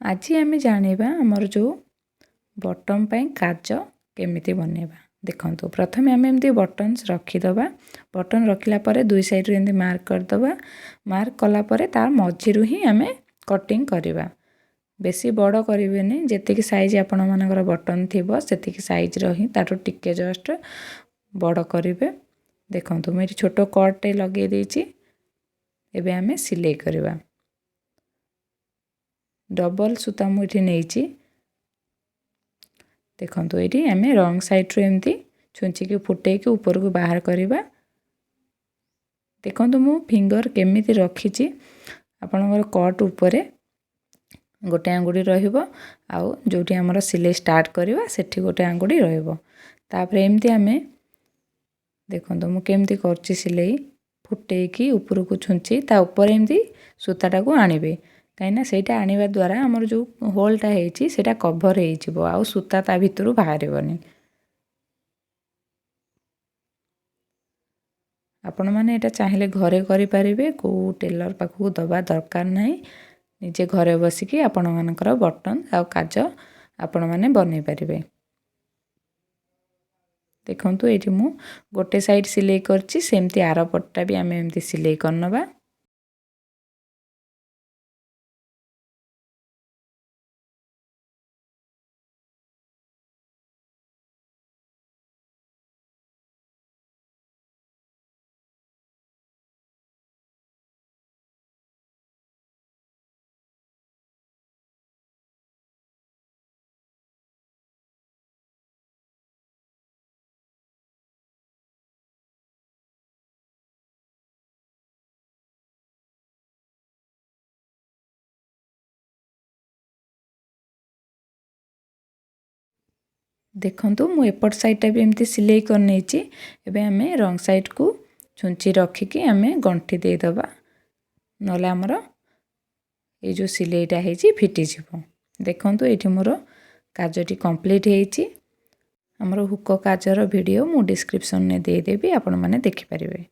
आज आम जानिबा हमर जो बटन पई काज केमिति बनेबा। देखंतु प्रथमे आम एमती बटन्स रखिदबा। बटन रखिला परे दुई साइड रे एमती मार्क करदबा। मार्क कला परे तार मझिरु ही आम कटिंग करिबा। बेसी बड़ करिवेनी, जेतिकी साइज आपण मानकर बटन थिबो सेतिकी साइज रो ही ताटो टिके जस्ट बड़ करिवे। देखंतु मैं छोटो कट टे लगे देछि। एबे आम सिलाई करिबा। डबल सूता मुझे नहीं। देखंतु एटी आम रंग साइड रो एमती छुंची फुटे की ऊपर को बाहर करिबा। देखंतु मु फिंगर केमिति रखिछि। आपनकर कट ऊपरे गोटे आंगुड़ी रहिबो आउ जोटी हमर सिलाई स्टार्ट करिबा सेठी गोटे आंगुड़ी रहिबो। तापरे एमती आम देखंतु मु केमिति करछि सिलाई फुटे की ऊपर को छुंची ता ऊपर एमती सूताटा को आनिबे। कहीं सेटा आनिबा द्वारा हमर जो होलटा हेछि सेटा कवर हेजिबो आउ सूता ता भितरु बाहरिबोनी। आपण माने एटा चाहिले घरे करि परिबे, को टेलर पाखु दबा दरकार नाही। निजे घरे बसिकी आपण मानकर बटन आउ काज आपण माने बनै परिबे। देखंतु एठी मु गोटे साइड सिलाई करछि, सेमती आरो पट्टा भी आमे एमती सिलाई करनबा। देखंतु मु एपट साइडटा भी एमती सिलाई कर नेछि। एबे हमें रंग साइड को छुंची रखिकी हमें गंठी दे दबा। नले हमर ए जो सिलाईटा हेछि फिटी जिवो। देखंतु एठी मोर काजटी कंप्लीट हेछि। हमर हुक काजर वीडियो मु डिस्क्रिप्शन ने दे देबी, आपण माने देखि परिबे।